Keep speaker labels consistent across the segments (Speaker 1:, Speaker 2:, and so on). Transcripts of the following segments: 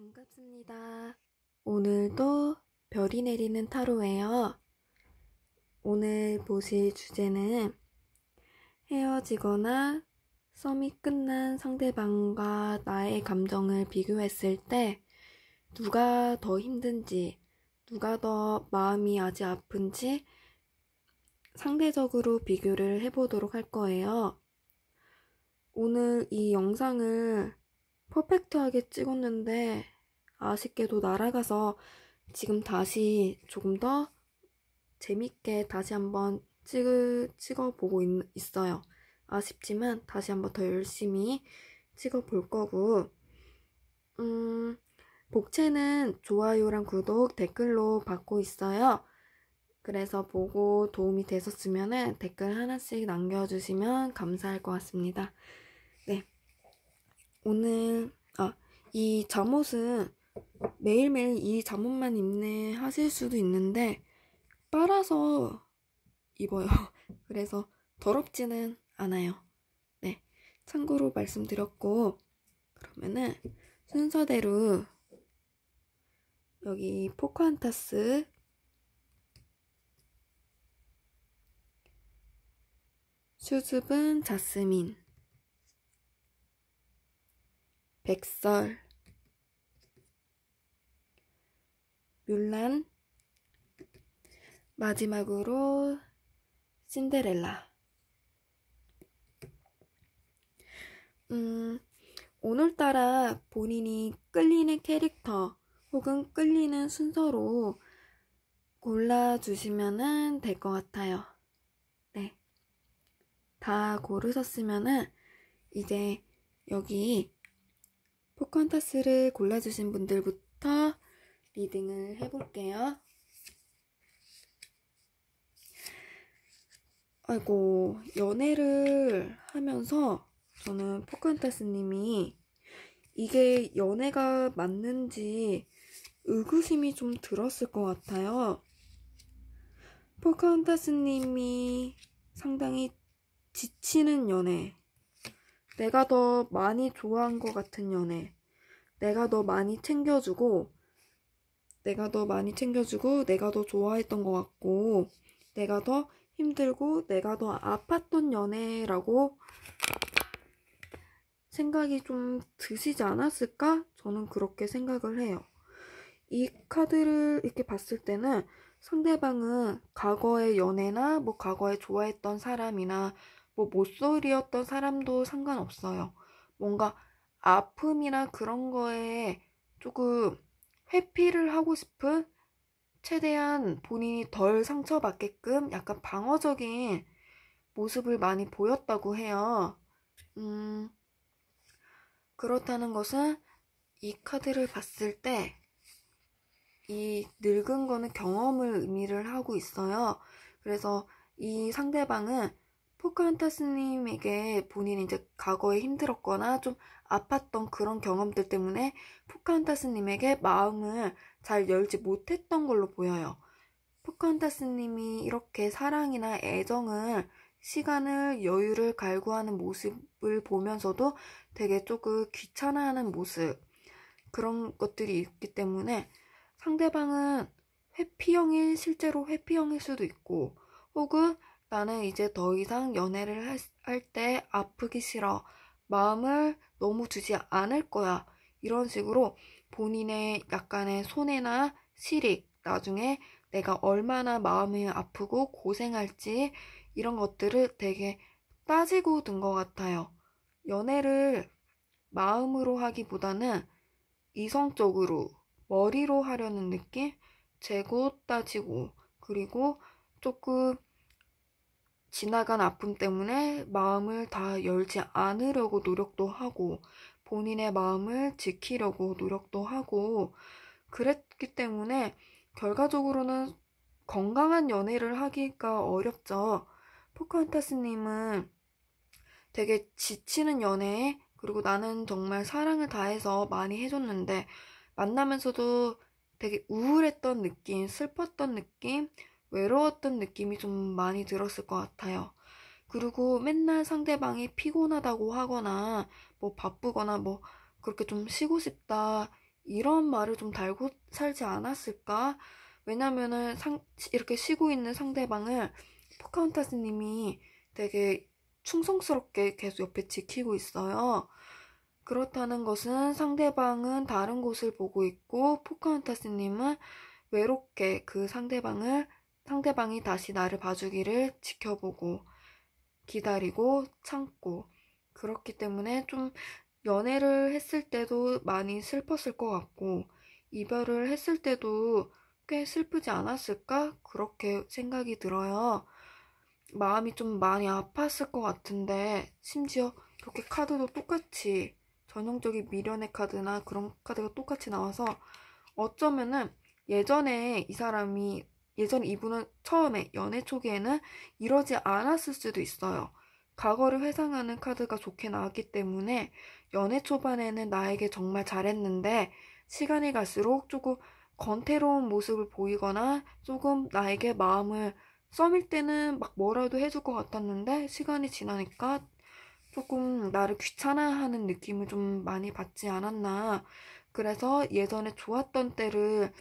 Speaker 1: 반갑습니다. 오늘도 별이 내리는 타로예요. 오늘 보실 주제는 헤어지거나 썸이 끝난 상대방과 나의 감정을 비교했을 때 누가 더 힘든지, 누가 더 마음이 아직 아픈지 상대적으로 비교를 해보도록 할 거예요. 오늘 이 영상을 퍼펙트하게 찍었는데 아쉽게도 날아가서 지금 다시 조금 더 재밌게 다시 한번 찍어보고 있어요. 아쉽지만 다시 한번 더 열심히 찍어볼 거고, 복채는 좋아요랑 구독, 댓글로 받고 있어요. 그래서 보고 도움이 되셨으면 댓글 하나씩 남겨주시면 감사할 것 같습니다. 네. 오늘, 이 잠옷은 매일매일 이 잠옷만 입네 하실 수도 있는데, 빨아서 입어요. 그래서 더럽지는 않아요. 네. 참고로 말씀드렸고, 그러면은 순서대로 여기 포카한타스, 수줍은 자스민, 백설, 뮬란, 마지막으로 신데렐라. 오늘따라 본인이 끌리는 캐릭터 혹은 끌리는 순서로 골라주시면 될 것 같아요. 네. 다 고르셨으면은 이제 여기 포컨타스를 골라주신 분들부터 리딩을 해볼게요. 아이고, 연애를 하면서 저는 포칸타스님이 이게 연애가 맞는지 의구심이 좀 들었을 것 같아요. 포칸타스님이 상당히 지치는 연애, 내가 더 많이 좋아한 것 같은 연애, 내가 더 많이 챙겨주고, 내가 더 좋아했던 것 같고, 내가 더 힘들고 내가 더 아팠던 연애라고 생각이 좀 드시지 않았을까? 저는 그렇게 생각을 해요. 이 카드를 이렇게 봤을 때는 상대방은 과거의 연애나 뭐 과거에 좋아했던 사람이나 뭐 모쏠이었던 사람도 상관없어요. 뭔가 아픔이나 그런 거에 조금 회피를 하고 싶은, 최대한 본인이 덜 상처받게끔 약간 방어적인 모습을 많이 보였다고 해요. 그렇다는 것은 이 카드를 봤을 때 이 늙은 거는 경험을 의미를 하고 있어요. 그래서 이 상대방은 포카한타스님에게 본인이 이제 과거에 힘들었거나 좀 아팠던 그런 경험들 때문에 포카한타스님에게 마음을 잘 열지 못했던 걸로 보여요. 포카한타스님이 이렇게 사랑이나 애정을, 시간을, 여유를 갈구하는 모습을 보면서도 되게 조금 귀찮아하는 모습, 그런 것들이 있기 때문에 상대방은 실제로 회피형일 수도 있고, 혹은 나는 이제 더 이상 연애를 할 때 아프기 싫어, 마음을 너무 주지 않을 거야, 이런 식으로 본인의 약간의 손해나 실익, 나중에 내가 얼마나 마음이 아프고 고생할지 이런 것들을 되게 따지고 든 것 같아요. 연애를 마음으로 하기보다는 이성적으로, 머리로 하려는 느낌? 재고 따지고, 그리고 조금 지나간 아픔 때문에 마음을 다 열지 않으려고 노력도 하고, 본인의 마음을 지키려고 노력도 하고, 그랬기 때문에 결과적으로는 건강한 연애를 하기가 어렵죠. 포카한타스님은 되게 지치는 연애, 그리고 나는 정말 사랑을 다해서 많이 해줬는데 만나면서도 되게 우울했던 느낌, 슬펐던 느낌, 외로웠던 느낌이 좀 많이 들었을 것 같아요. 그리고 맨날 상대방이 피곤하다고 하거나 뭐 바쁘거나 뭐 그렇게 좀 쉬고 싶다 이런 말을 좀 달고 살지 않았을까? 왜냐면은 이렇게 쉬고 있는 상대방을 포카혼타스님이 되게 충성스럽게 계속 옆에 지키고 있어요. 그렇다는 것은 상대방은 다른 곳을 보고 있고 포카혼타스님은 외롭게 그 상대방이 다시 나를 봐주기를 지켜보고 기다리고 참고, 그렇기 때문에 좀 연애를 했을 때도 많이 슬펐을 것 같고 이별을 했을 때도 꽤 슬프지 않았을까? 그렇게 생각이 들어요. 마음이 좀 많이 아팠을 것 같은데, 심지어 이렇게 카드도 똑같이 전형적인 미련의 카드나 그런 카드가 똑같이 나와서 어쩌면은 예전에 예전 이분은 처음에 연애 초기에는 이러지 않았을 수도 있어요. 과거를 회상하는 카드가 좋게 나왔기 때문에 연애 초반에는 나에게 정말 잘했는데 시간이 갈수록 조금 건태로운 모습을 보이거나 조금 나에게 마음을, 썸일 때는 막 뭐라도 해줄 것 같았는데 시간이 지나니까 조금 나를 귀찮아하는 느낌을 좀 많이 받지 않았나. 그래서 예전에 좋았던 때를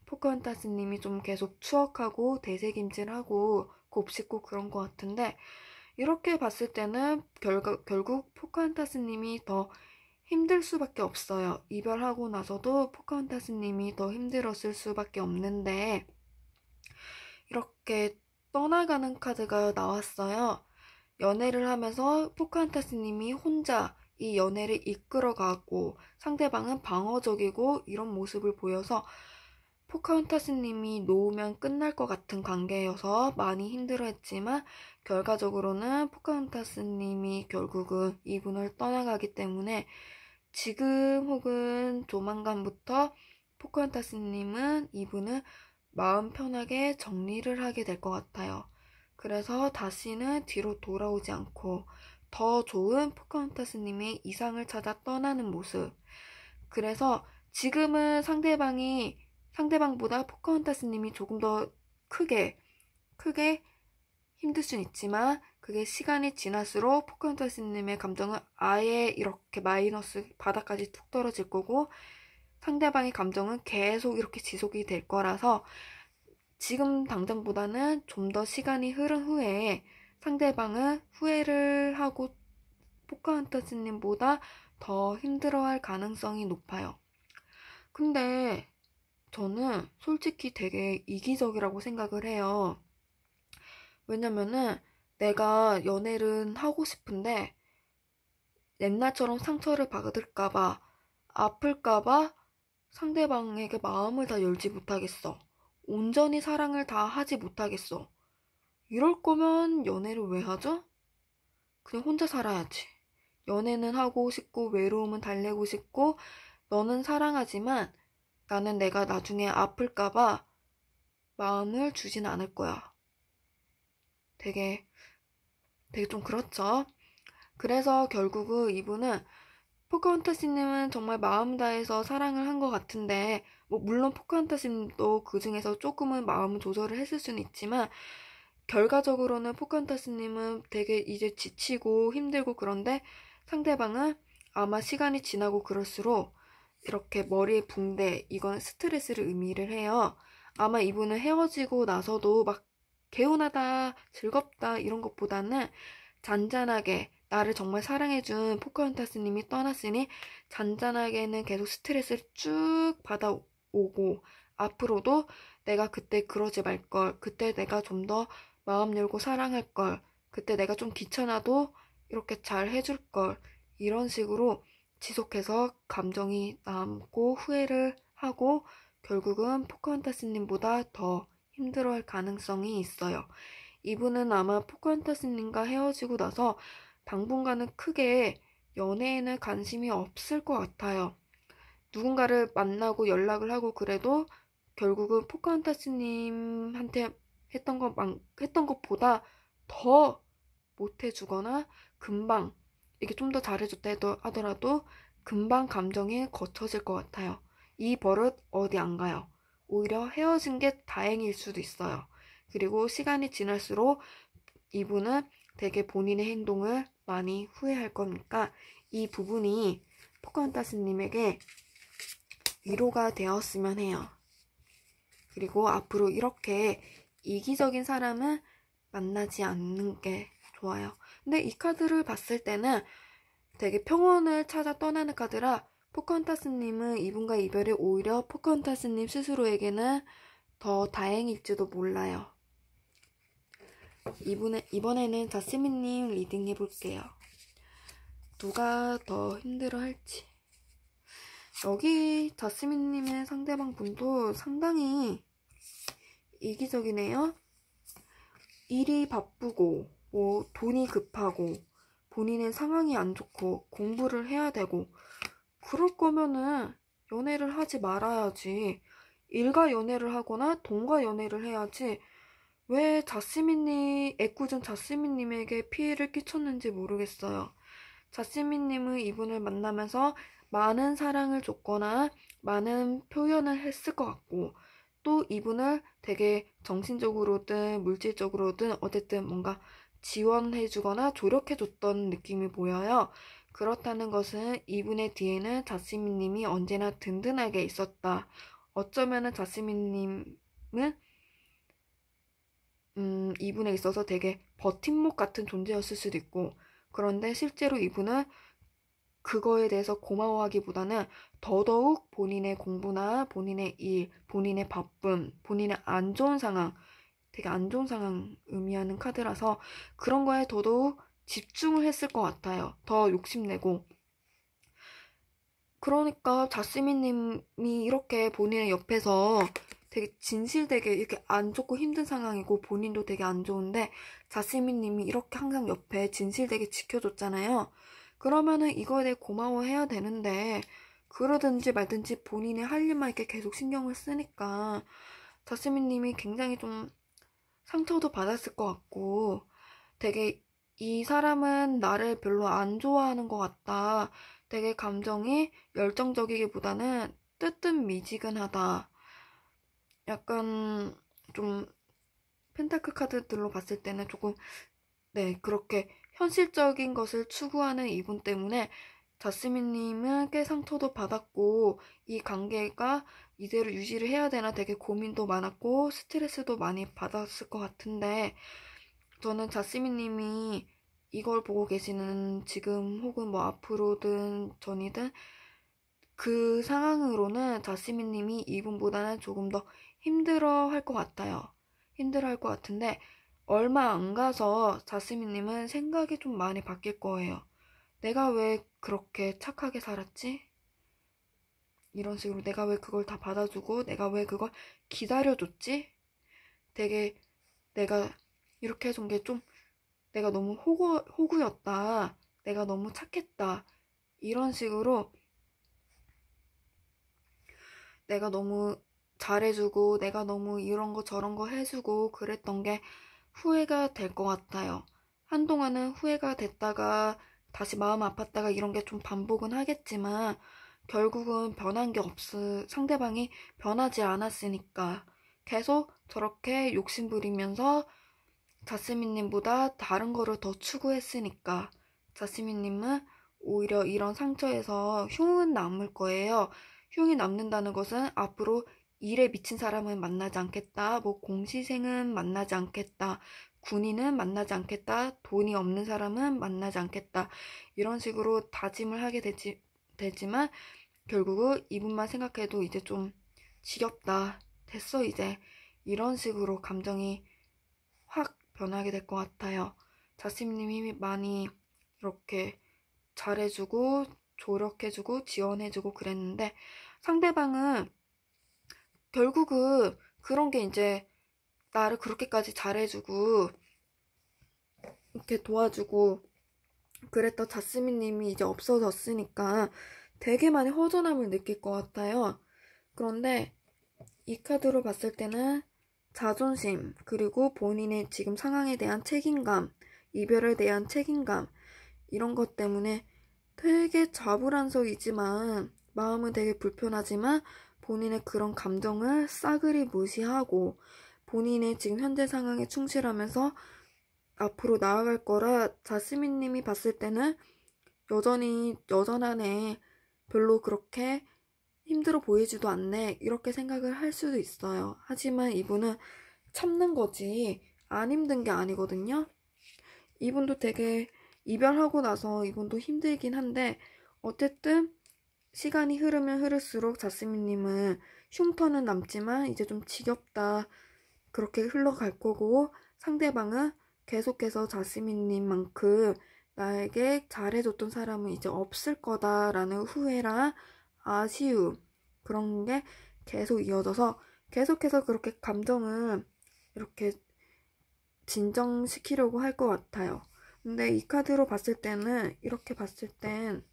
Speaker 1: 포카혼타스님이 좀 계속 추억하고 되새김질하고 곱씹고 그런 것 같은데, 이렇게 봤을 때는 결국 포카혼타스님이 더 힘들 수밖에 없어요. 이별하고 나서도 포카혼타스님이 더 힘들었을 수밖에 없는데, 이렇게 떠나가는 카드가 나왔어요. 연애를 하면서 포카혼타스님이 혼자 이 연애를 이끌어가고 상대방은 방어적이고 이런 모습을 보여서 포카혼타스님이 놓으면 끝날 것 같은 관계여서 많이 힘들어했지만 결과적으로는 포카혼타스님이 결국은 이분을 떠나가기 때문에 지금 혹은 조만간부터 포카혼타스님은 이분을 마음 편하게 정리를 하게 될 것 같아요. 그래서 다시는 뒤로 돌아오지 않고 더 좋은 포카혼타스님의 이상을 찾아 떠나는 모습. 그래서 지금은 상대방보다 포카혼타스님이 조금 더 크게 힘들 순 있지만 그게 시간이 지날수록 포카혼타스님의 감정은 아예 이렇게 마이너스 바닥까지 툭 떨어질 거고 상대방의 감정은 계속 이렇게 지속이 될 거라서 지금 당장보다는 좀 더 시간이 흐른 후에 상대방은 후회를 하고 포카혼타스님보다 더 힘들어할 가능성이 높아요. 근데 저는 솔직히 되게 이기적이라고 생각을 해요. 왜냐면은 내가 연애를 하고 싶은데 옛날처럼 상처를 받을까봐, 아플까봐 상대방에게 마음을 다 열지 못하겠어. 온전히 사랑을 다 하지 못하겠어. 이럴 거면 연애를 왜 하죠? 그냥 혼자 살아야지. 연애는 하고 싶고 외로움은 달래고 싶고 너는 사랑하지만 나는 내가 나중에 아플까봐 마음을 주진 않을 거야. 되게 좀 그렇죠. 그래서 결국은 이분은, 포카혼타스님은 정말 마음 다해서 사랑을 한 것 같은데, 뭐 물론 포카혼타스님도 그 중에서 조금은 마음 조절을 했을 수는 있지만 결과적으로는 포카혼타스님은 되게 이제 지치고 힘들고, 그런데 상대방은 아마 시간이 지나고 그럴수록 이렇게 머리에 붕대, 이건 스트레스를 의미를 해요. 아마 이분은 헤어지고 나서도 막 개운하다, 즐겁다 이런 것보다는 잔잔하게, 나를 정말 사랑해준 포카혼타스님이 떠났으니 잔잔하게는 계속 스트레스를 쭉 받아오고, 앞으로도 내가 그때 그러지 말걸, 그때 내가 좀 더 마음 열고 사랑할걸, 그때 내가 좀 귀찮아도 이렇게 잘 해줄걸, 이런 식으로 지속해서 감정이 남고 후회를 하고 결국은 포카혼타스님보다 더 힘들어할 가능성이 있어요. 이분은 아마 포카혼타스님과 헤어지고 나서 당분간은 크게 연애에는 관심이 없을 것 같아요. 누군가를 만나고 연락을 하고 그래도 결국은 포카혼타스님한테 했던 것보다 더 못해주거나 금방, 이게 좀 더 잘해줬다 하더라도 금방 감정이 거쳐질 것 같아요. 이 버릇 어디 안 가요. 오히려 헤어진 게 다행일 수도 있어요. 그리고 시간이 지날수록 이분은 되게 본인의 행동을 많이 후회할 거니까 이 부분이 포카혼타스님에게 위로가 되었으면 해요. 그리고 앞으로 이렇게 이기적인 사람은 만나지 않는 게 좋아요. 근데 이 카드를 봤을 때는 되게 평온을 찾아 떠나는 카드라 포카혼타스님은 이분과 이별이 오히려 포카혼타스님 스스로에게는 더 다행일지도 몰라요. 이번에는 자스민님 리딩 해볼게요. 누가 더 힘들어할지. 여기 자스민님의 상대방 분도 상당히 이기적이네요. 일이 바쁘고 돈이 급하고 본인의 상황이 안 좋고 공부를 해야 되고 그럴 거면은 연애를 하지 말아야지. 일과 연애를 하거나 돈과 연애를 해야지. 왜 애꿎은 자스민님에게 피해를 끼쳤는지 모르겠어요. 자스민님은 이분을 만나면서 많은 사랑을 줬거나 많은 표현을 했을 것 같고 또 이분을 되게 정신적으로든 물질적으로든 어쨌든 뭔가 지원해주거나 조력해줬던 느낌이 보여요. 그렇다는 것은 이분의 뒤에는 자스민님이 언제나 든든하게 있었다. 어쩌면은 자스민님은 이분에 있어서 되게 버팀목 같은 존재였을 수도 있고 그런데 실제로 이분은 그거에 대해서 고마워하기보다는 더더욱 본인의 공부나 본인의 일, 본인의 바쁨, 본인의 안 좋은 상황, 되게 안 좋은 상황 의미하는 카드라서 그런 거에 더더욱 집중을 했을 것 같아요. 더 욕심내고. 그러니까 자스민님이 이렇게 본인의 옆에서 되게 진실되게 이렇게 안 좋고 힘든 상황이고 본인도 되게 안 좋은데 자스민님이 이렇게 항상 옆에 진실되게 지켜줬잖아요. 그러면은 이거에 대해 고마워해야 되는데 그러든지 말든지 본인의 할 일만 이렇게 계속 신경을 쓰니까 자스민님이 굉장히 좀 상처도 받았을 것 같고 되게 이 사람은 나를 별로 안 좋아하는 것 같다. 되게 감정이 열정적이기보다는 뜨뜻미지근하다. 약간 좀 펜타클 카드들로 봤을 때는 조금 그렇게 현실적인 것을 추구하는 이분 때문에 자스민님은 꽤 상처도 받았고 이 관계가 이대로 유지를 해야 되나 되게 고민도 많았고 스트레스도 많이 받았을 것 같은데 저는 자스민님이 이걸 보고 계시는 지금 혹은 뭐 앞으로든 전이든 그 상황으로는 자스민님이 이분보다는 조금 더 힘들어 할 것 같아요. 힘들어 할 것 같은데 얼마 안 가서 자스민님은 생각이 좀 많이 바뀔 거예요. 내가 왜 그렇게 착하게 살았지? 이런 식으로 내가 왜 그걸 다 받아주고 내가 왜 그걸 기다려줬지? 되게 내가 이렇게 해준 게 좀 내가 너무 호구였다. 내가 너무 착했다. 이런 식으로 내가 너무 잘해주고 내가 너무 이런 거 저런 거 해주고 그랬던 게 후회가 될 것 같아요. 한동안은 후회가 됐다가 다시 마음 아팠다가 이런 게 좀 반복은 하겠지만 결국은 변한 게 상대방이 변하지 않았으니까 계속 저렇게 욕심부리면서 자스민님보다 다른 거를 더 추구했으니까 자스민님은 오히려 이런 상처에서 흉은 남을 거예요. 흉이 남는다는 것은 앞으로 일에 미친 사람은 만나지 않겠다, 뭐 공시생은 만나지 않겠다, 군인은 만나지 않겠다, 돈이 없는 사람은 만나지 않겠다 이런 식으로 다짐을 하게 되지만 결국은 이분만 생각해도 이제 좀 지겹다, 됐어 이제 이런 식으로 감정이 확 변하게 될 것 같아요. 자스민님이 많이 이렇게 잘해주고 조력해주고 지원해주고 그랬는데 상대방은 결국은 그런 게 이제 나를 그렇게까지 잘해주고 이렇게 도와주고 그랬던 자스민님이 이제 없어졌으니까 되게 많이 허전함을 느낄 것 같아요. 그런데 이 카드로 봤을 때는 자존심, 그리고 본인의 지금 상황에 대한 책임감, 이별에 대한 책임감, 이런 것 때문에 되게 자불안석이지만, 마음은 되게 불편하지만, 본인의 그런 감정을 싸그리 무시하고, 본인의 지금 현재 상황에 충실하면서 앞으로 나아갈 거라 자스민님이 봤을 때는 여전하네. 별로 그렇게 힘들어 보이지도 않네. 이렇게 생각을 할 수도 있어요. 하지만 이분은 참는 거지 안 힘든 게 아니거든요. 이분도 되게 이별하고 나서 이분도 힘들긴 한데 어쨌든 시간이 흐르면 흐를수록 자스민님은 흉터는 남지만 이제 좀 지겹다. 그렇게 흘러갈 거고 상대방은 계속해서 자스민님만큼 나에게 잘해줬던 사람은 이제 없을 거다라는 후회랑 아쉬움 그런 게 계속 이어져서 계속해서 그렇게 감정을 이렇게 진정시키려고 할 것 같아요. 근데 이 카드로 봤을 때는 이렇게 봤을 땐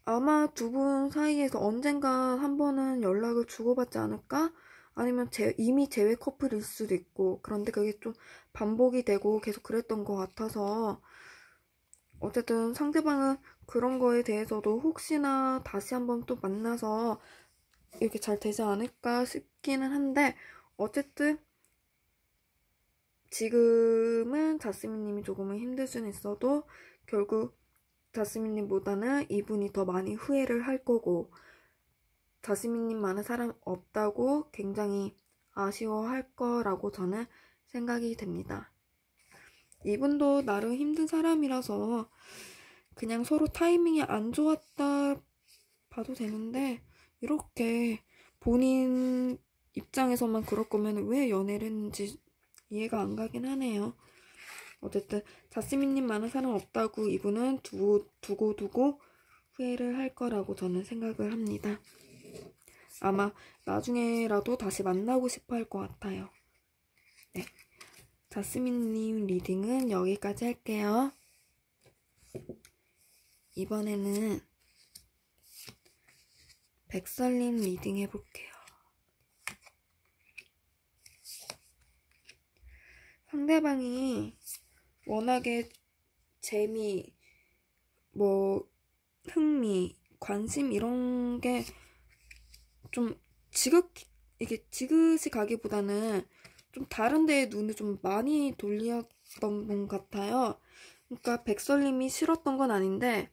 Speaker 1: 아마 두 분 사이에서 언젠가 한 번은 연락을 주고받지 않을까? 아니면 이미 재회 커플일 수도 있고 그런데 그게 좀 반복이 되고 계속 그랬던 것 같아서 어쨌든 상대방은 그런 거에 대해서도 혹시나 다시 한번 또 만나서 이렇게 잘 되지 않을까 싶기는 한데 어쨌든 지금은 자스민님이 조금은 힘들 수는 있어도 결국 자스민님보다는 이분이 더 많이 후회를 할 거고 자스민님만은 사람 없다고 굉장히 아쉬워할 거라고 저는 생각이 됩니다. 이분도 나름 힘든 사람이라서 그냥 서로 타이밍이 안 좋았다 봐도 되는데 이렇게 본인 입장에서만 그럴 거면 왜 연애를 했는지 이해가 안 가긴 하네요. 어쨌든 자스민님만은 사람 없다고 이분은 두고 후회를 할 거라고 저는 생각을 합니다. 아마 나중에라도 다시 만나고 싶어 할 것 같아요. 네, 자스민님 리딩은 여기까지 할게요. 이번에는 백설님 리딩 해볼게요. 상대방이 워낙에 재미, 흥미, 관심 이런 게 좀 이게 지그시 가기보다는 좀 다른 데에 눈을 좀 많이 돌렸던 분 같아요. 그러니까 백설님이 싫었던 건 아닌데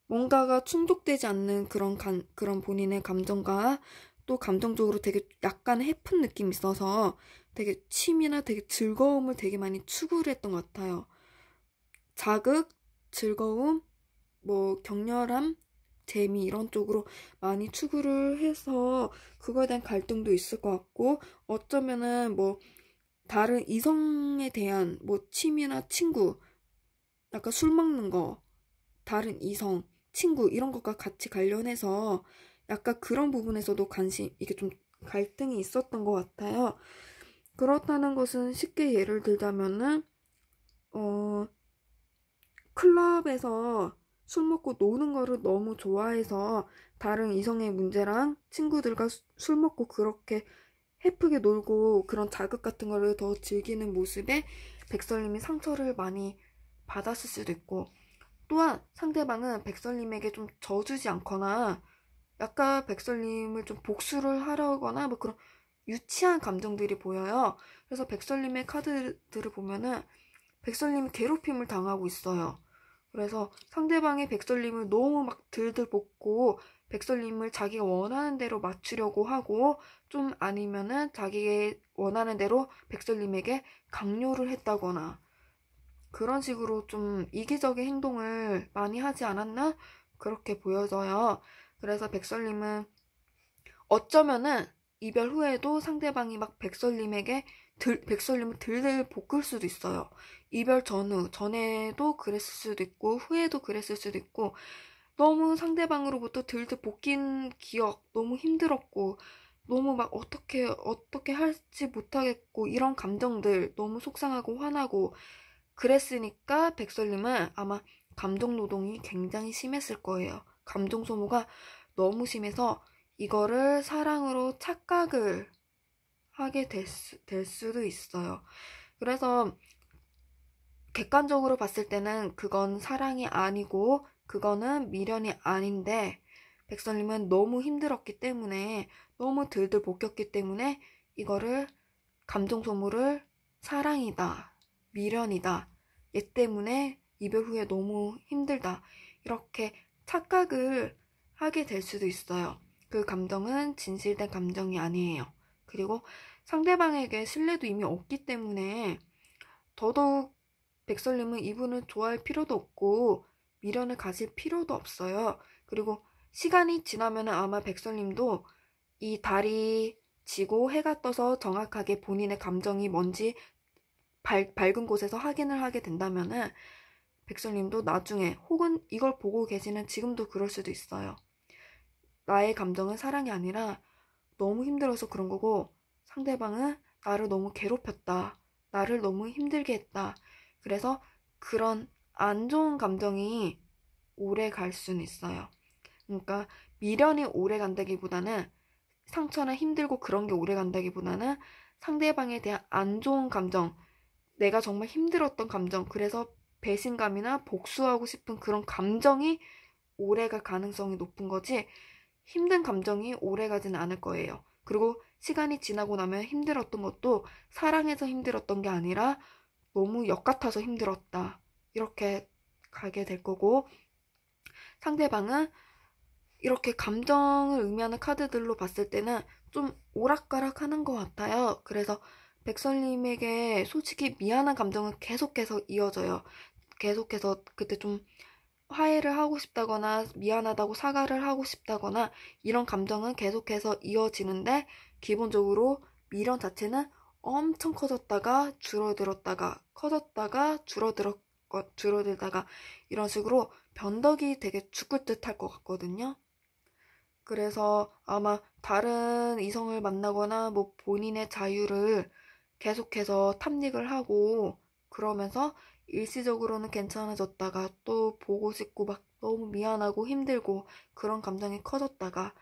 Speaker 1: 뭔가가 충족되지 않는 그런 본인의 감정과 또 감정적으로 되게 약간 해픈 느낌이 있어서 되게 취미나 되게 즐거움을 되게 많이 추구를 했던 것 같아요. 자극, 즐거움, 격렬함, 재미 이런 쪽으로 많이 추구를 해서 그거에 대한 갈등도 있을 것 같고 어쩌면은 다른 이성에 대한 취미나 친구, 약간 술 먹는 거, 다른 이성, 친구 이런 것과 같이 관련해서 약간 그런 부분에서도 이게 좀 갈등이 있었던 것 같아요. 그렇다는 것은 쉽게 예를 들자면은 클럽에서 술 먹고 노는 거를 너무 좋아해서 다른 이성의 문제랑 친구들과 술 먹고 그렇게 해프게 놀고 그런 자극 같은 거를 더 즐기는 모습에 백설님이 상처를 많이 받았을 수도 있고 또한 상대방은 백설님에게 좀 져주지 않거나 약간 백설님을 좀 복수를 하려거나 그런 유치한 감정들이 보여요. 그래서 백설님의 카드들을 보면은 백설님이 괴롭힘을 당하고 있어요. 그래서 상대방이 백설님을 너무 막 들들 볶고 백설님을 자기가 원하는 대로 맞추려고 하고 좀 아니면은 자기의 원하는 대로 백설님에게 강요를 했다거나 그런 식으로 좀 이기적인 행동을 많이 하지 않았나? 그렇게 보여져요. 그래서 백설님은 어쩌면은 이별 후에도 상대방이 막 백설님을 들들 볶을 수도 있어요. 이별 전에도 그랬을 수도 있고, 후에도 그랬을 수도 있고, 너무 상대방으로부터 들들 볶인 기억, 너무 힘들었고, 너무 막 어떻게 할지 못하겠고, 이런 감정들, 너무 속상하고 화나고, 그랬으니까 백설님은 아마 감정 노동이 굉장히 심했을 거예요. 감정 소모가 너무 심해서 이거를 사랑으로 착각을 하게 될 수도 있어요. 그래서 객관적으로 봤을 때는 그건 사랑이 아니고 그거는 미련이 아닌데 백설님은 너무 힘들었기 때문에 너무 들들 볶였기 때문에 이거를 감정 소모를 사랑이다. 미련이다. 얘 때문에 이별 후에 너무 힘들다. 이렇게 착각을 하게 될 수도 있어요. 그 감정은 진실된 감정이 아니에요. 그리고 상대방에게 신뢰도 이미 없기 때문에 더더욱 백설님은 이분을 좋아할 필요도 없고 미련을 가질 필요도 없어요. 그리고 시간이 지나면 아마 백설님도 이 달이 지고 해가 떠서 정확하게 본인의 감정이 뭔지 밝은 곳에서 확인을 하게 된다면은 백설님도 나중에 혹은 이걸 보고 계시는 지금도 그럴 수도 있어요. 나의 감정은 사랑이 아니라 너무 힘들어서 그런 거고 상대방은 나를 너무 괴롭혔다. 나를 너무 힘들게 했다. 그래서 그런 안 좋은 감정이 오래 갈 수는 있어요. 그러니까 미련이 오래 간다기보다는 상처나 힘들고 그런 게 오래 간다기보다는 상대방에 대한 안 좋은 감정, 내가 정말 힘들었던 감정, 그래서 배신감이나 복수하고 싶은 그런 감정이 오래갈 가능성이 높은 거지 힘든 감정이 오래가지는 않을 거예요. 그리고 시간이 지나고 나면 힘들었던 것도 사랑해서 힘들었던 게 아니라 너무 역 같아서 힘들었다. 이렇게 가게 될 거고 상대방은 이렇게 감정을 의미하는 카드들로 봤을 때는 좀 오락가락 하는 것 같아요. 그래서 백설님에게 솔직히 미안한 감정은 계속해서 이어져요. 계속해서 그때 좀 화해를 하고 싶다거나 미안하다고 사과를 하고 싶다거나 이런 감정은 계속해서 이어지는데 기본적으로 미련 자체는 엄청 커졌다가 줄어들었다가 커졌다가 줄어들다가 이런 식으로 변덕이 되게 죽을 듯 할 것 같거든요. 그래서 아마 다른 이성을 만나거나 뭐 본인의 자유를 계속해서 탐닉을 하고 그러면서 일시적으로는 괜찮아졌다가 또 보고 싶고 막 너무 미안하고 힘들고 그런 감정이 커졌다가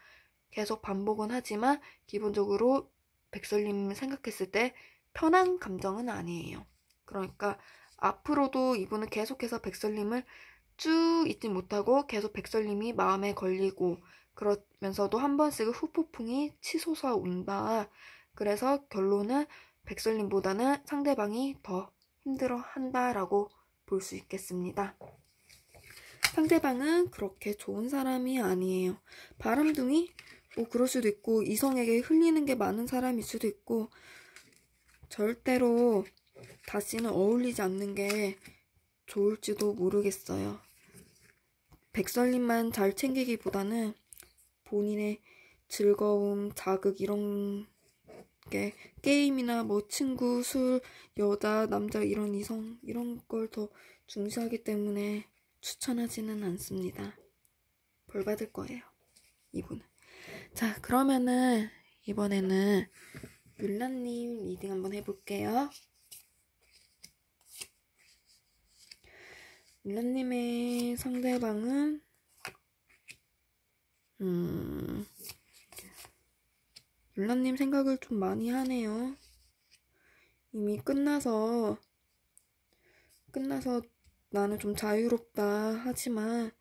Speaker 1: 계속 반복은 하지만 기본적으로 백설님 생각했을 때 편한 감정은 아니에요. 그러니까 앞으로도 이분은 계속해서 백설님을 쭉 잊지 못하고 계속 백설님이 마음에 걸리고 그러면서도 한 번씩 후폭풍이 치솟아 온다. 그래서 결론은 백설님보다는 상대방이 더 힘들어 한다라고 볼 수 있겠습니다. 상대방은 그렇게 좋은 사람이 아니에요. 바람둥이? 뭐 그럴 수도 있고 이성에게 흘리는 게 많은 사람일 수도 있고 절대로 다시는 어울리지 않는 게 좋을지도 모르겠어요. 백설님만 잘 챙기기보다는 본인의 즐거움, 자극 이런 게 게임이나 뭐 친구, 술, 여자, 남자 이런 이성 이런 걸 더 중시하기 때문에 추천하지는 않습니다. 벌 받을 거예요. 이분은. 자, 그러면은 이번에는 뮬라님 리딩 한번 해볼게요. 뮬라님의 상대방은 뮬라님 생각을 좀 많이 하네요. 이미 끝나서 나는 좀 자유롭다 하지만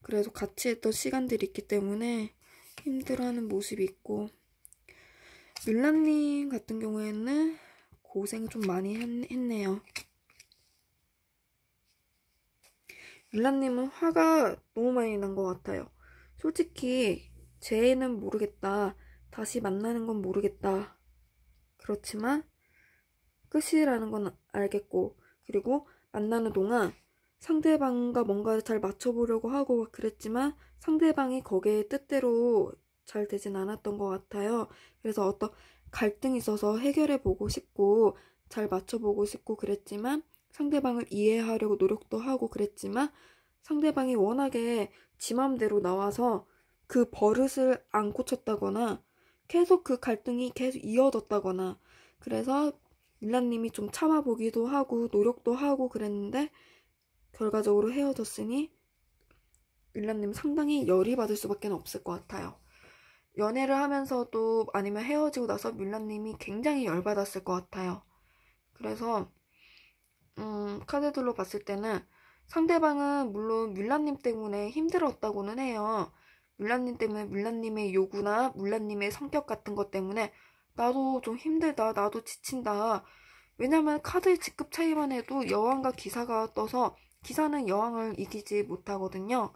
Speaker 1: 그래도 같이 했던 시간들이 있기 때문에 힘들어하는 모습이 있고 뮬라님 같은 경우에는 고생 좀 많이 했네요. 뮬라님은 화가 너무 많이 난 것 같아요. 솔직히 제 애는 모르겠다. 다시 만나는 건 모르겠다. 그렇지만 끝이라는 건 알겠고 그리고 만나는 동안 상대방과 뭔가 잘 맞춰보려고 하고 그랬지만 상대방이 거기에 뜻대로 잘 되진 않았던 것 같아요. 그래서 어떤 갈등이 있어서 해결해보고 싶고 잘 맞춰보고 싶고 그랬지만 상대방을 이해하려고 노력도 하고 그랬지만 상대방이 워낙에 지 맘대로 나와서 그 버릇을 안 고쳤다거나 계속 그 갈등이 계속 이어졌다거나 그래서 밀라님이 좀 참아보기도 하고 노력도 하고 그랬는데 결과적으로 헤어졌으니 밀라님 상당히 열이 받을 수밖에 없을 것 같아요. 연애를 하면서도 아니면 헤어지고 나서 밀라님이 굉장히 열받았을 것 같아요. 그래서 카드들로 봤을 때는 상대방은 물론 뮬라님 때문에 힘들었다고는 해요. 뮬라님 때문에 뮬라님의 요구나 뮬라님의 성격 같은 것 때문에 나도 좀 힘들다, 나도 지친다. 왜냐면 카드의 직급 차이만 해도 여왕과 기사가 떠서 기사는 여왕을 이기지 못하거든요.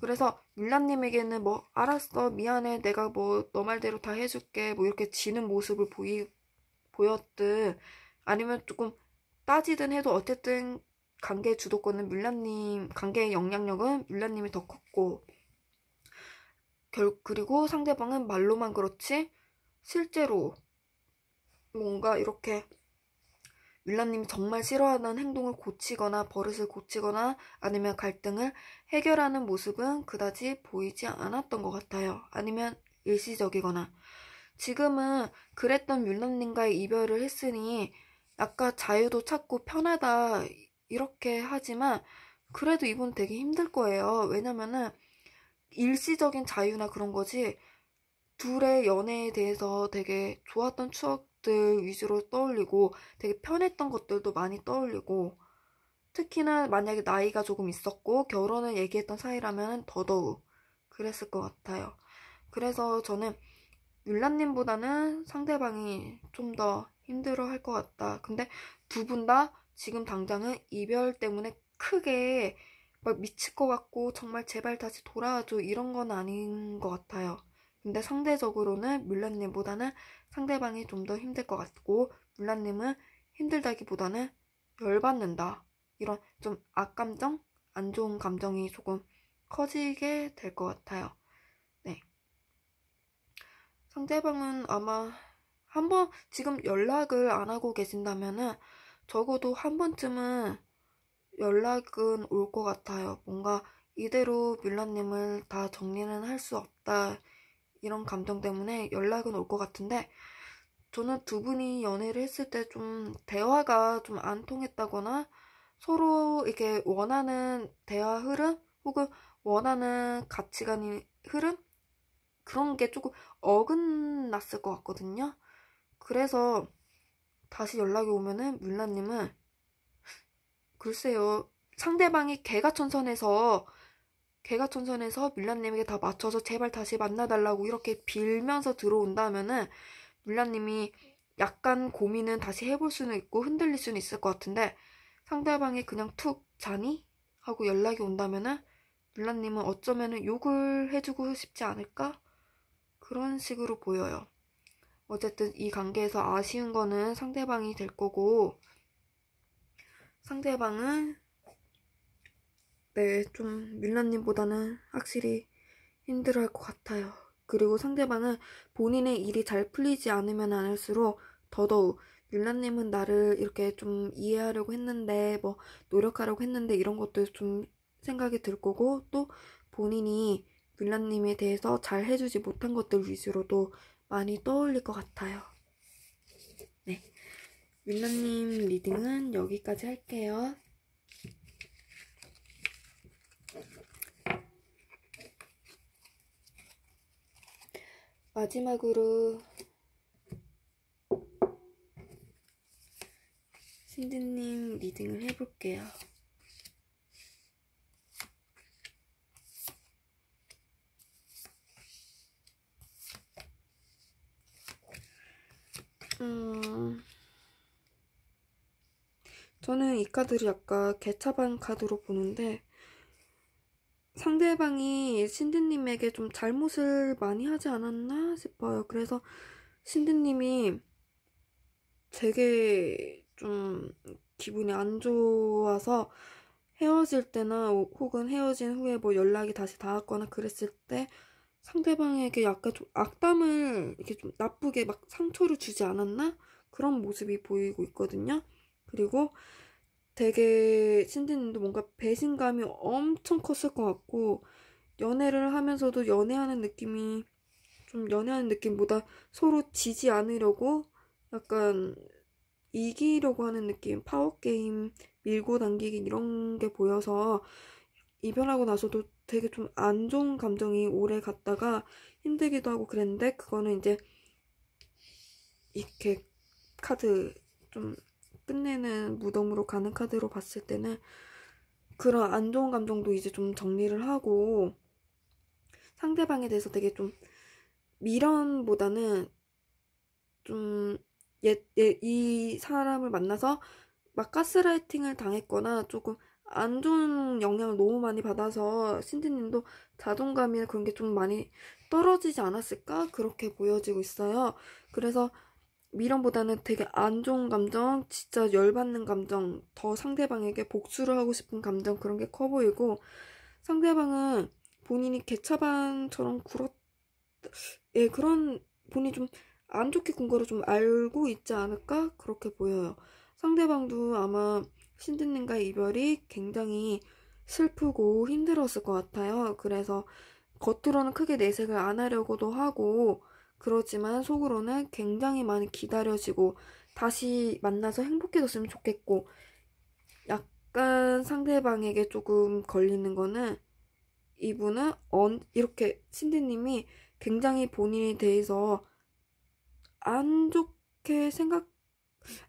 Speaker 1: 그래서 뮬라님에게는 뭐 알았어 미안해 내가 뭐 너 말대로 다 해줄게 뭐 이렇게 지는 모습을 보였든 아니면 조금 따지든 해도 어쨌든 관계 주도권은 뮬라님, 관계의 영향력은 뮬라님이 더 컸고 그리고 상대방은 말로만 그렇지 실제로 뭔가 이렇게 뮬라님이 정말 싫어하는 행동을 고치거나 버릇을 고치거나 아니면 갈등을 해결하는 모습은 그다지 보이지 않았던 것 같아요. 아니면 일시적이거나 지금은 그랬던 뮬라님과의 이별을 했으니 약간 자유도 찾고 편하다 이렇게 하지만 그래도 이분 되게 힘들 거예요. 왜냐면은 일시적인 자유나 그런 거지 둘의 연애에 대해서 되게 좋았던 추억들 위주로 떠올리고 되게 편했던 것들도 많이 떠올리고 특히나 만약에 나이가 조금 있었고 결혼을 얘기했던 사이라면 더더욱 그랬을 것 같아요. 그래서 저는 율라님보다는 상대방이 좀 더 힘들어 할 것 같다. 근데 두 분 다 지금 당장은 이별 때문에 크게 막 미칠 것 같고 정말 제발 다시 돌아와줘 이런 건 아닌 것 같아요. 근데 상대적으로는 뮬란님보다는 상대방이 좀 더 힘들 것 같고 뮬란님은 힘들다기보다는 열받는다. 이런 좀 악감정? 안 좋은 감정이 조금 커지게 될 것 같아요. 네. 상대방은 아마 한번 지금 연락을 안 하고 계신다면은 적어도 한 번쯤은 연락은 올 것 같아요. 뭔가 이대로 뮬라님을 다 정리는 할 수 없다. 이런 감정 때문에 연락은 올 것 같은데 저는 두 분이 연애를 했을 때 좀 대화가 좀 안 통했다거나 서로 이렇게 원하는 대화 흐름 혹은 원하는 가치관이 흐름 그런 게 조금 어긋났을 것 같거든요. 그래서 다시 연락이 오면은 뮬라님은 글쎄요 상대방이 개가천선해서 뮬라님에게 다 맞춰서 제발 다시 만나달라고 이렇게 빌면서 들어온다면은 뮬라님이 약간 고민은 다시 해볼 수는 있고 흔들릴 수는 있을 것 같은데 상대방이 그냥 툭 자니? 하고 연락이 온다면은 뮬라님은 어쩌면은 욕을 해주고 싶지 않을까? 그런 식으로 보여요. 어쨌든 이 관계에서 아쉬운 거는 상대방이 될 거고 상대방은 네, 좀 뮬라님보다는 확실히 힘들어할 것 같아요. 그리고 상대방은 본인의 일이 잘 풀리지 않으면 않을수록 더더욱 뮬라님은 나를 이렇게 좀 이해하려고 했는데 뭐 노력하려고 했는데 이런 것도 좀 생각이 들 거고 또 본인이 뮬라님에 대해서 잘 해주지 못한 것들 위주로도 많이 떠올릴 것 같아요. 네, 뮬라님 리딩은 여기까지 할게요. 마지막으로 신드님 리딩을 해볼게요. 저는 이 카드를 약간 개차반 카드로 보는데 상대방이 신드님에게 좀 잘못을 많이 하지 않았나 싶어요. 그래서 신드님이 되게 좀 기분이 안 좋아서 헤어질 때나 혹은 헤어진 후에 뭐 연락이 다시 닿았거나 그랬을 때 상대방에게 약간 좀 악담을 이렇게 좀 나쁘게 막 상처를 주지 않았나? 그런 모습이 보이고 있거든요. 그리고 되게 신디님도 뭔가 배신감이 엄청 컸을 것 같고 연애를 하면서도 연애하는 느낌이 좀 연애하는 느낌보다 서로 지지 않으려고 약간 이기려고 하는 느낌 파워게임 밀고 당기기 이런 게 보여서 이별하고 나서도 되게 좀 안 좋은 감정이 오래 갔다가 힘들기도 하고 그랬는데 그거는 이제 이렇게 카드 좀 끝내는 무덤으로 가는 카드로 봤을 때는 그런 안 좋은 감정도 이제 좀 정리를 하고 상대방에 대해서 되게 좀 미련보다는 좀 이 사람을 만나서 막 가스라이팅을 당했거나 조금 안 좋은 영향을 너무 많이 받아서 신디님도 자존감이나 그런 게 좀 많이 떨어지지 않았을까? 그렇게 보여지고 있어요. 그래서 미련보다는 되게 안 좋은 감정, 진짜 열받는 감정, 더 상대방에게 복수를 하고 싶은 감정, 그런 게 커 보이고, 상대방은 본인이 개차반처럼 예, 그런 본인이 좀 안 좋게 군 거를 좀 알고 있지 않을까? 그렇게 보여요. 상대방도 아마 신드님과의 이별이 굉장히 슬프고 힘들었을 것 같아요. 그래서 겉으로는 크게 내색을 안 하려고도 하고, 그러지만 속으로는 굉장히 많이 기다려지고, 다시 만나서 행복해졌으면 좋겠고, 약간 상대방에게 조금 걸리는 거는, 이분은 이렇게 신디님이 굉장히 본인에 대해서 안 좋게 생각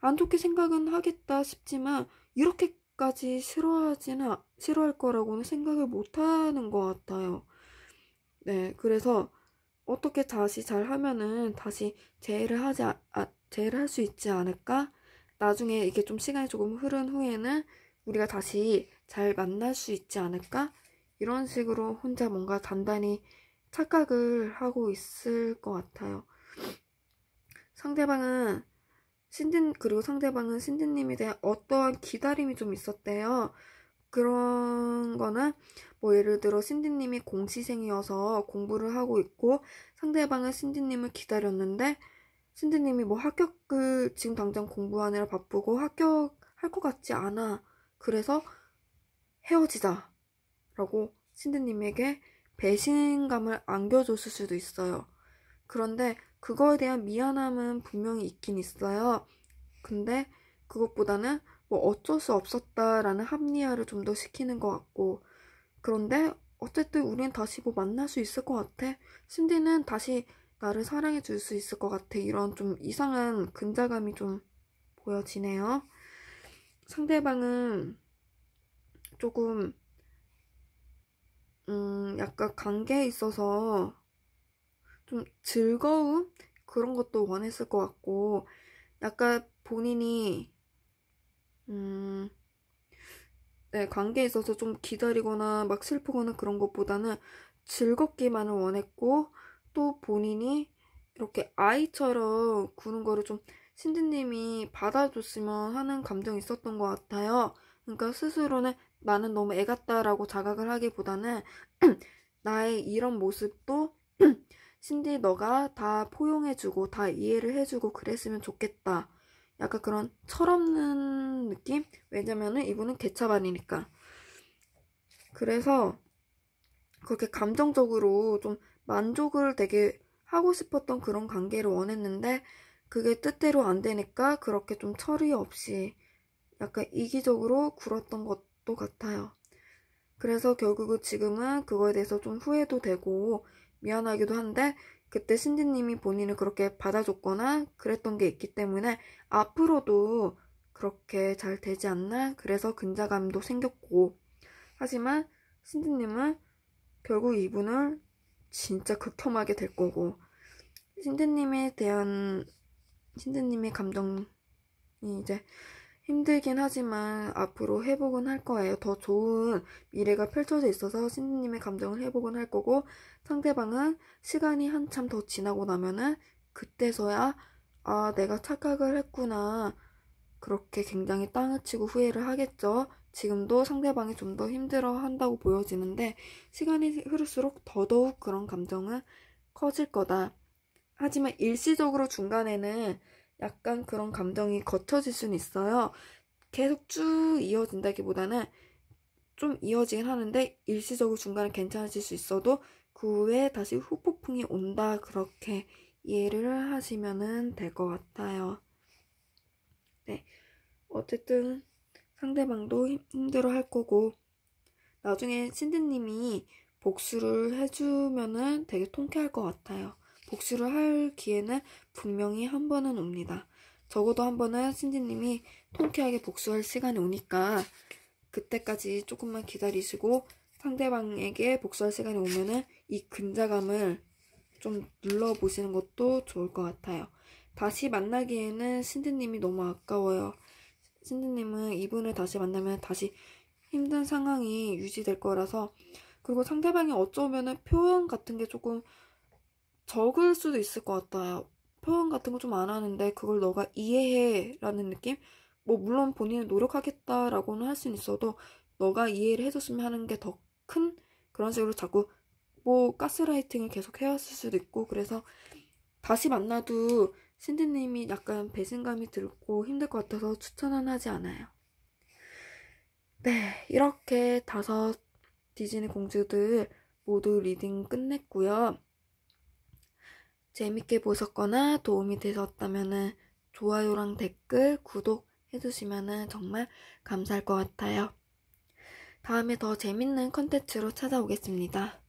Speaker 1: 안 좋게 생각은 하겠다 싶지만 이렇게까지 싫어할 거라고는 생각을 못 하는 것 같아요. 네, 그래서 어떻게 다시 잘 하면은 다시 재회를 할 수 있지 않을까? 나중에 이게 좀 시간이 조금 흐른 후에는 우리가 다시 잘 만날 수 있지 않을까? 이런 식으로 혼자 뭔가 단단히 착각을 하고 있을 것 같아요. 상대방은 그리고 상대방은 신디님에 대한 어떠한 기다림이 좀 있었대요. 그런 거는 뭐 예를 들어 신디님이 공시생이어서 공부를 하고 있고 상대방은 신디님을 기다렸는데 신디님이 뭐 합격을 지금 당장 공부하느라 바쁘고 합격할 것 같지 않아. 그래서 헤어지자 라고 신디님에게 배신감을 안겨줬을 수도 있어요. 그런데 그거에 대한 미안함은 분명히 있긴 있어요. 근데 그것보다는 뭐 어쩔 수 없었다라는 합리화를 좀 더 시키는 것 같고, 그런데 어쨌든 우린 다시 뭐 만날 수 있을 것 같아. 신디는 다시 나를 사랑해 줄 수 있을 것 같아. 이런 좀 이상한 근자감이 좀 보여지네요. 상대방은 조금 약간 관계에 있어서 좀 즐거움? 그런 것도 원했을 것 같고, 약간 본인이 네, 관계에 있어서 좀 기다리거나 막 슬프거나 그런 것보다는 즐겁기만을 원했고, 또 본인이 이렇게 아이처럼 구는 거를 좀 신디님이 받아줬으면 하는 감정이 있었던 것 같아요. 그러니까 스스로는 나는 너무 애 같다라고 자각을 하기보다는 나의 이런 모습도 신디 너가 다 포용해주고 다 이해를 해주고 그랬으면 좋겠다. 약간 그런 철없는 느낌? 왜냐면은 이분은 개차반이니까. 그래서 그렇게 감정적으로 좀 만족을 되게 하고 싶었던 그런 관계를 원했는데 그게 뜻대로 안 되니까 그렇게 좀 철이 없이 약간 이기적으로 굴었던 것도 같아요. 그래서 결국은 지금은 그거에 대해서 좀 후회도 되고 미안하기도 한데 그때 신디님이 본인을 그렇게 받아줬거나 그랬던 게 있기 때문에 앞으로도 그렇게 잘 되지 않나? 그래서 근자감도 생겼고 하지만 신디님은 결국 이분을 진짜 극혐하게 될 거고 신디님의 감정이 이제 힘들긴 하지만 앞으로 회복은 할 거예요. 더 좋은 미래가 펼쳐져 있어서 신디님의 감정을 회복은 할 거고 상대방은 시간이 한참 더 지나고 나면은 그때서야 아 내가 착각을 했구나 그렇게 굉장히 땅을 치고 후회를 하겠죠. 지금도 상대방이 좀 더 힘들어 한다고 보여지는데 시간이 흐를수록 더더욱 그런 감정은 커질 거다. 하지만 일시적으로 중간에는 약간 그런 감정이 거쳐질 수는 있어요. 계속 쭉 이어진다기보다는 좀 이어지긴 하는데 일시적으로 중간에 괜찮아질 수 있어도 그 후에 다시 후폭풍이 온다. 그렇게 이해를 하시면 될 것 같아요. 네. 어쨌든 상대방도 힘들어 할 거고 나중에 신디님이 복수를 해주면은 되게 통쾌할 것 같아요. 복수를 할 기회는 분명히 한 번은 옵니다. 적어도 한 번은 신디님이 통쾌하게 복수할 시간이 오니까 그때까지 조금만 기다리시고 상대방에게 복수할 시간이 오면은 이 근자감을 좀 눌러보시는 것도 좋을 것 같아요. 다시 만나기에는 신디님이 너무 아까워요. 신디님은 이분을 다시 만나면 다시 힘든 상황이 유지될 거라서. 그리고 상대방이 어쩌면은 표현 같은 게 조금 적을 수도 있을 것 같아요. 표현 같은 거 좀 안 하는데 그걸 너가 이해해 라는 느낌? 뭐 물론 본인은 노력하겠다라고는 할 수는 있어도 너가 이해를 해줬으면 하는 게 더 큰 그런 식으로 자꾸 뭐 가스라이팅을 계속 해왔을 수도 있고. 그래서 다시 만나도 신디님이 약간 배신감이 들고 힘들 것 같아서 추천은 하지 않아요. 네, 이렇게 5 디즈니 공주들 모두 리딩 끝냈고요. 재밌게 보셨거나 도움이 되셨다면 좋아요랑 댓글, 구독 해주시면 정말 감사할 것 같아요. 다음에 더 재밌는 컨텐츠로 찾아오겠습니다.